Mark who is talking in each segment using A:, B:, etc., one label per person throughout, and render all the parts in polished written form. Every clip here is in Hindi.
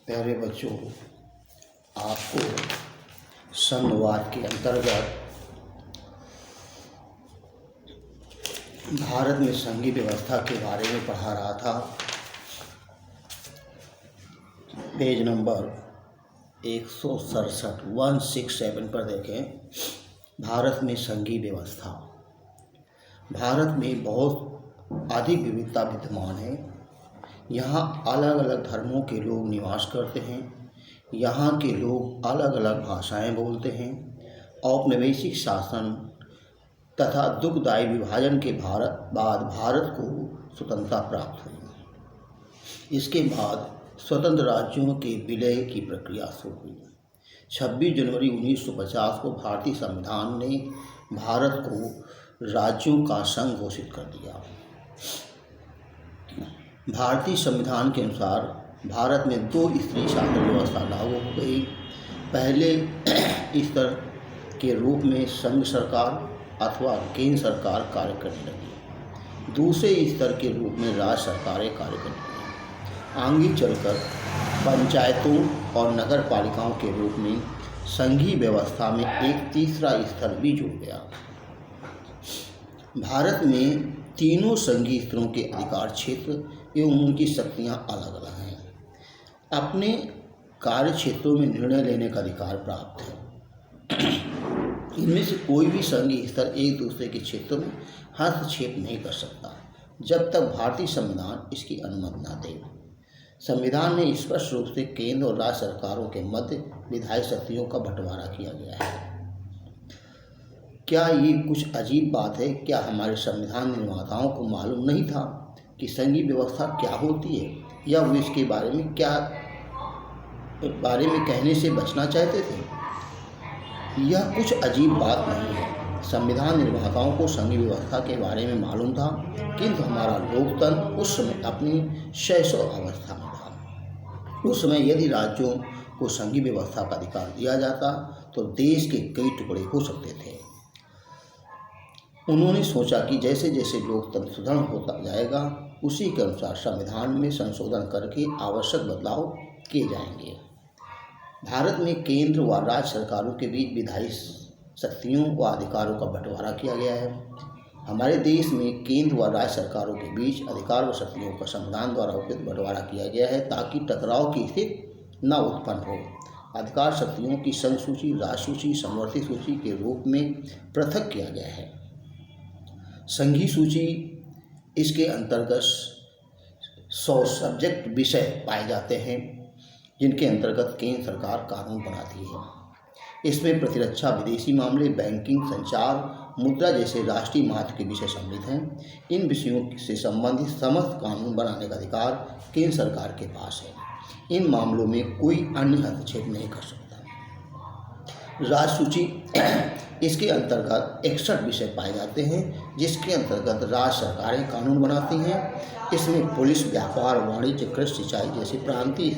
A: प्यारे बच्चों, आपको संघवाद के अंतर्गत भारत में संघीय व्यवस्था के बारे में पढ़ा रहा था। पेज नंबर 167 पर देखें। भारत में संघीय व्यवस्था। भारत में बहुत अधिक विविधता विद्यमान है। यहाँ अलग अलग धर्मों के लोग निवास करते हैं। यहाँ के लोग अलग अलग भाषाएं बोलते हैं। औपनिवेशिक शासन तथा दुखदायी विभाजन के बाद भारत को स्वतंत्रता प्राप्त हुई। इसके बाद स्वतंत्र राज्यों के विलय की प्रक्रिया शुरू हुई। 26 जनवरी 1950 को भारतीय संविधान ने भारत को राज्यों का संघ घोषित कर दिया। भारतीय संविधान के अनुसार भारत में 2 स्तरीय शासन व्यवस्था लागू हो गई। पहले स्तर के रूप में संघ सरकार अथवा केंद्र सरकार कार्य करने लगी। दूसरे स्तर के रूप में राज्य सरकारें कार्य करने लगी। आगे चलकर पंचायतों और नगर पालिकाओं के रूप में संघीय व्यवस्था में एक तीसरा स्तर भी जुड़ गया। भारत में तीनों संघीय स्तरों के अधिकार क्षेत्र एवं उनकी शक्तियाँ अलग अलग हैं। अपने कार्य क्षेत्रों में निर्णय लेने का अधिकार प्राप्त है। इनमें से कोई भी संघीय स्तर एक दूसरे के क्षेत्रों में हस्तक्षेप नहीं कर सकता जब तक भारतीय संविधान इसकी अनुमति न दे। संविधान में स्पष्ट रूप से केंद्र और राज्य सरकारों के मध्य विधायी शक्तियों का बंटवारा किया गया है। क्या ये कुछ अजीब बात है? क्या हमारे संविधान निर्माताओं को मालूम नहीं था कि संघीय व्यवस्था क्या होती है, या वो इसके बारे में कहने से बचना चाहते थे? यह कुछ अजीब बात नहीं है। संविधान निर्माताओं को संघीय व्यवस्था के बारे में मालूम था, किंतु हमारा लोकतंत्र उस समय अपनी शैशव अवस्था में था। उस समय यदि राज्यों को संघीय व्यवस्था का अधिकार दिया जाता तो देश के कई टुकड़े हो सकते थे। उन्होंने सोचा कि जैसे जैसे लोकतंत्र सुदृढ़ होता जाएगा, उसी के अनुसार संविधान में संशोधन करके आवश्यक बदलाव किए जाएंगे। भारत में केंद्र व राज्य सरकारों के बीच विधायी शक्तियों व अधिकारों का बंटवारा किया गया है। हमारे देश में केंद्र व राज्य सरकारों के बीच अधिकार व शक्तियों का संविधान द्वारा उपयुक्त बंटवारा किया गया है ताकि टकराव की स्थिति न उत्पन्न हो। अधिकार शक्तियों की संघ सूची, राज्य सूची, समवर्ती सूची के रूप में पृथक किया गया है। संघीय सूची, इसके अंतर्गत 100 सब्जेक्ट विषय पाए जाते हैं जिनके अंतर्गत केंद्र सरकार कानून बनाती है। इसमें प्रतिरक्षा, विदेशी मामले, बैंकिंग, संचार, मुद्रा जैसे राष्ट्रीय महत्व के विषय सम्मिलित हैं। इन विषयों से संबंधित समस्त कानून बनाने का अधिकार केंद्र सरकार के पास है। इन मामलों में कोई अन्य हस्तक्षेप नहीं कर सकता। राज्य सूची, इसके अंतर्गत 61 विषय पाए जाते हैं जिसके अंतर्गत राज्य सरकारें कानून बनाती हैं। इसमें पुलिस, व्यापार, वाणिज्य, कृषि, सिंचाई जैसे प्रांतीय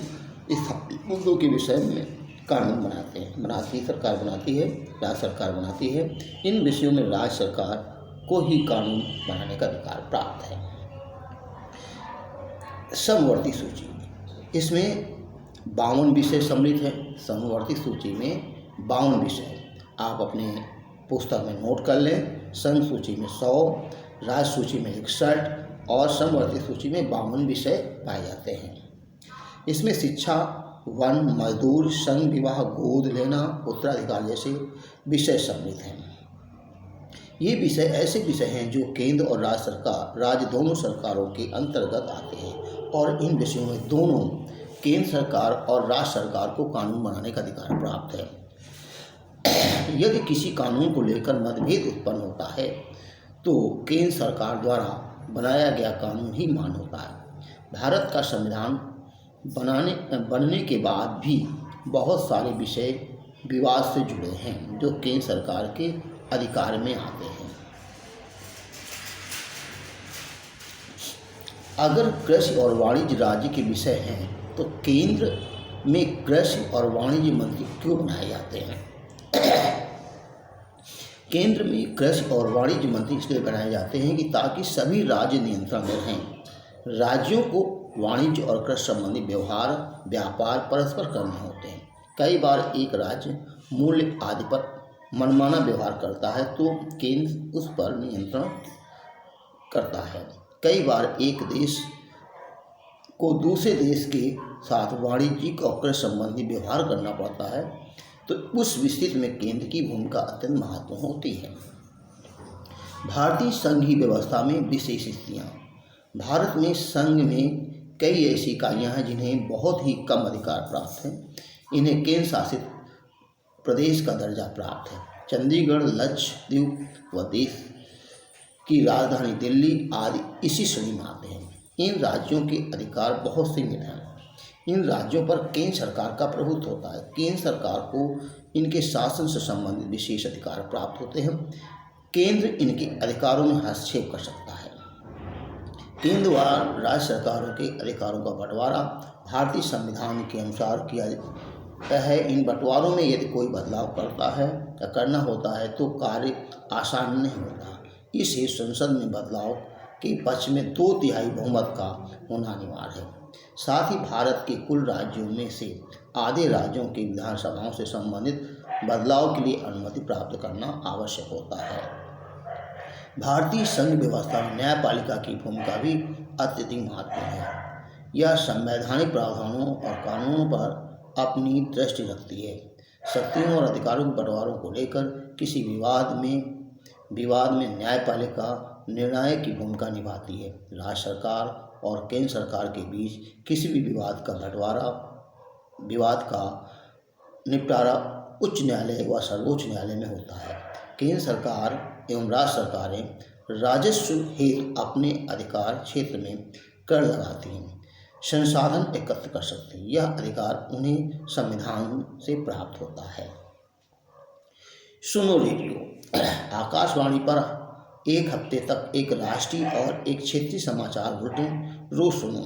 A: मुद्दों के विषय में कानून बनाती सरकार बनाती है, राज्य सरकार बनाती है। इन विषयों में राज्य सरकार को ही कानून बनाने का अधिकार प्राप्त है। समवर्ती सूची, इसमें 52 विषय सम्मिलित हैं। समवर्ती सूची में 52 विषय आप अपने पुस्तक में नोट कर लें। संघ सूची में 100, राज्य सूची में 61 और समवर्ती सूची में 52 विषय पाए जाते हैं। इसमें शिक्षा, वन, मजदूर, संघ विवाह, गोद लेना, उत्तराधिकार जैसे विषय सम्मिलित हैं। ये विषय ऐसे विषय हैं जो केंद्र और राज्य दोनों सरकारों के अंतर्गत आते हैं और इन विषयों में दोनों केंद्र सरकार और राज्य सरकार को कानून बनाने का अधिकार प्राप्त है। यदि किसी कानून को लेकर मतभेद उत्पन्न होता है तो केंद्र सरकार द्वारा बनाया गया कानून ही मान्य होता है। भारत का संविधान बनने के बाद भी बहुत सारे विषय विवाद से जुड़े हैं जो केंद्र सरकार के अधिकार में आते हैं। अगर कृषि और वाणिज्य राज्य के विषय हैं तो केंद्र में कृषि और वाणिज्य मंत्री क्यों बनाए जाते हैं? केंद्र में कृषि और वाणिज्य मंत्री इसलिए बनाए जाते हैं कि ताकि सभी राज्य नियंत्रण में रहें। राज्यों को वाणिज्य और कृषि संबंधी व्यापार परस्पर करने होते हैं। कई बार एक राज्य मूल्य आदि पर मनमाना व्यवहार करता है तो केंद्र उस पर नियंत्रण करता है। कई बार एक देश को दूसरे देश के साथ वाणिज्यिक और कृषि संबंधी व्यवहार करना पड़ता है तो उस स्थिति में केंद्र की भूमिका अत्यंत महत्वपूर्ण होती है। भारतीय संघीय व्यवस्था में विशेष स्थितियाँ। भारत में संघ में कई ऐसी इकाइयाँ हैं जिन्हें बहुत ही कम अधिकार प्राप्त हैं। इन्हें केंद्र शासित प्रदेश का दर्जा प्राप्त है। चंडीगढ़, लक्षद्वीप व देश की राजधानी दिल्ली आदि इसी श्रेणी में आते हैं। इन राज्यों के अधिकार बहुत सीमित हैं। इन राज्यों पर केंद्र सरकार का प्रभुत्व होता है। केंद्र सरकार को इनके शासन से संबंधित विशेष अधिकार प्राप्त होते हैं। केंद्र इनके अधिकारों में हस्तक्षेप कर सकता है। केंद्र व राज्य सरकारों के अधिकारों का बंटवारा भारतीय संविधान के अनुसार किया जाता है। इन बंटवारों में यदि कोई बदलाव करता है या करना होता है तो कार्य आसान नहीं होता। इसलिए संसद में बदलाव के पक्ष में 2/3 बहुमत का होना अनिवार्य है। साथ ही भारत के कुल राज्यों में से आधे राज्यों की विधानसभाओं से संबंधित बदलाव के लिए अनुमति प्राप्त करना आवश्यक होता है। भारतीय संघ व्यवस्था में न्यायपालिका की भूमिका भी अत्यधिक महत्वपूर्ण है। यह संवैधानिक प्रावधानों और कानूनों पर अपनी दृष्टि रखती है। शक्तियों और अधिकारों के बंटवारों को लेकर किसी विवाद में न्यायपालिका निर्णायक की भूमिका निभाती है। राज्य सरकार और केंद्र सरकार के बीच किसी भी विवाद का निपटारा उच्च न्यायालय व सर्वोच्च न्यायालय में होता है। केंद्र सरकार एवं राज्य सरकारें राजस्व हेतु अपने अधिकार क्षेत्र में कर लगाती हैं, संसाधन एकत्र कर सकते हैं। यह अधिकार उन्हें संविधान से प्राप्त होता है। सुनो रेडियो। आकाशवाणी पर एक हफ्ते तक एक राष्ट्रीय और एक क्षेत्रीय समाचार बुलेटिन रोज सुनो।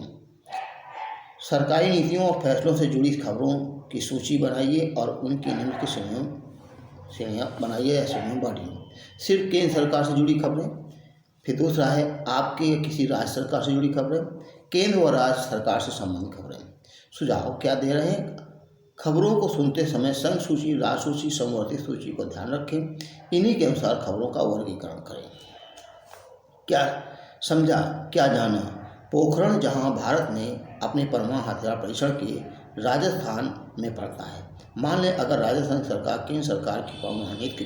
A: सरकारी नीतियों और फैसलों से जुड़ी खबरों की सूची बनाइए और उनकी निम्न की श्रेणियाँ बनाइए या श्रेणियाँ बांटिए। सिर्फ केंद्र सरकार से जुड़ी खबरें। फिर दूसरा है आपके किसी राज्य सरकार से जुड़ी खबरें, केंद्र व राज्य सरकार से संबंधित खबरें। सुझाव क्या दे रहे हैं? खबरों को सुनते समय संघ सूची, राज्य सूची, समवर्ती सूची को ध्यान रखें। इन्हीं के अनुसार खबरों का वर्गीकरण करें। क्या समझा, क्या जाना? पोखरण, जहां भारत ने अपने परमाणु हथियार परीक्षण किए, राजस्थान में पड़ता है। मान लें अगर राजस्थान सरकार केंद्र सरकार की परमाणु नीति के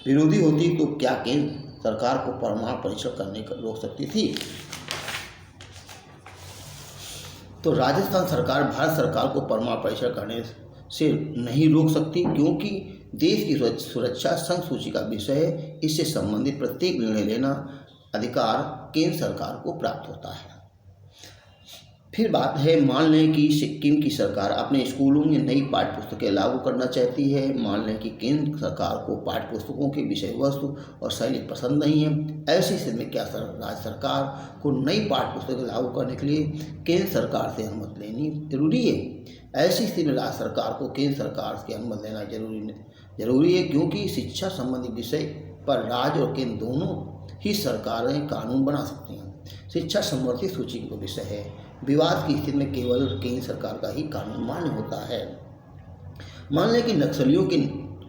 A: विरोधी होती तो क्या केंद्र सरकार को परमाणु परीक्षण करने को रोक सकती थी? तो राजस्थान सरकार भारत सरकार को परमाणु परीक्षण करने से नहीं रोक सकती, क्योंकि देश की सुरक्षा संघ सूची का विषय है। इससे संबंधित प्रत्येक निर्णय लेना अधिकार केंद्र सरकार को प्राप्त होता है। फिर बात है, मान लें कि सिक्किम की सरकार अपने स्कूलों में नई पाठ्यपुस्तकें लागू करना चाहती है। मान लें कि केंद्र सरकार को पाठ्यपुस्तकों के विषय वस्तु और शैली पसंद नहीं है। ऐसी स्थिति में क्या राज्य सरकार को नई पाठ्यपुस्तकें लागू करने के लिए केंद्र सरकार से अनुमति लेनी जरूरी है? ऐसी स्थिति में राज्य सरकार को केंद्र सरकार की अनुमति लेना जरूरी है, क्योंकि शिक्षा संबंधी विषय पर राज्य और केंद्र दोनों ही सरकारें कानून बना सकती हैं। शिक्षा संबंधी सूची का विषय है। विवाद की स्थिति में केवल केंद्र सरकार का ही कानून मान्य होता है। मान लें कि नक्सलियों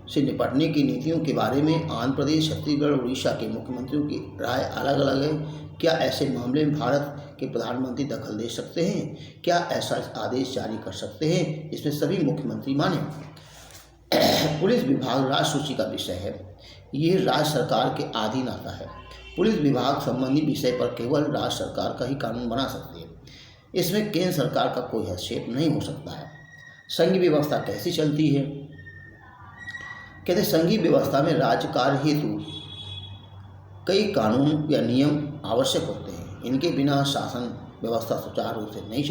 A: से निपटने की नीतियों के बारे में आंध्र प्रदेश, छत्तीसगढ़, उड़ीसा के मुख्यमंत्रियों की राय अलग अलग है। क्या ऐसे मामले में भारत के प्रधानमंत्री दखल दे सकते हैं? क्या ऐसा आदेश जारी कर सकते हैं इसमें सभी मुख्यमंत्री माने? पुलिस विभाग राज्य सूची का विषय है। यह राज्य सरकार के अधीन आता है। पुलिस विभाग संबंधी विषय पर केवल राज्य सरकार का ही कानून बना सकती है। इसमें केंद्र सरकार का कोई हस्तक्षेप नहीं हो सकता है। संघीय व्यवस्था कैसी चलती है? कहते संघीय व्यवस्था में राज्य कार्य हेतु कई कानून या नियम आवश्यक होते हैं। इनके बिना शासन व्यवस्था सुचारू रूप से नहीं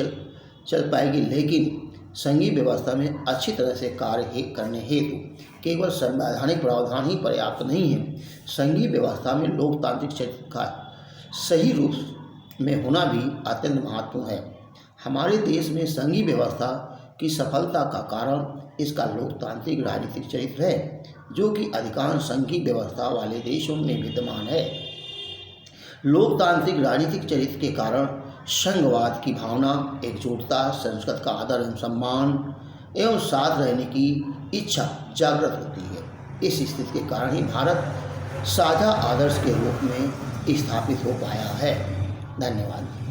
A: चल पाएगी। लेकिन संघीय व्यवस्था में अच्छी तरह से कार्य करने हेतु केवल संवैधानिक प्रावधान ही पर्याप्त नहीं है। संघीय व्यवस्था में लोकतांत्रिक चरित्र का सही रूप में होना भी अत्यंत महत्वपूर्ण है। हमारे देश में संघीय व्यवस्था की सफलता का कारण इसका लोकतांत्रिक राजनीतिक चरित्र है, जो कि अधिकांश संघीय व्यवस्था वाले देशों में विद्यमान है। लोकतांत्रिक राजनीतिक चरित्र के कारण संघवाद की भावना, एकजुटता, संस्कृत का आदर एवं सम्मान एवं साथ रहने की इच्छा जागृत होती है। इस स्थिति के कारण ही भारत साझा आदर्श के रूप में स्थापित हो पाया है। धन्यवाद।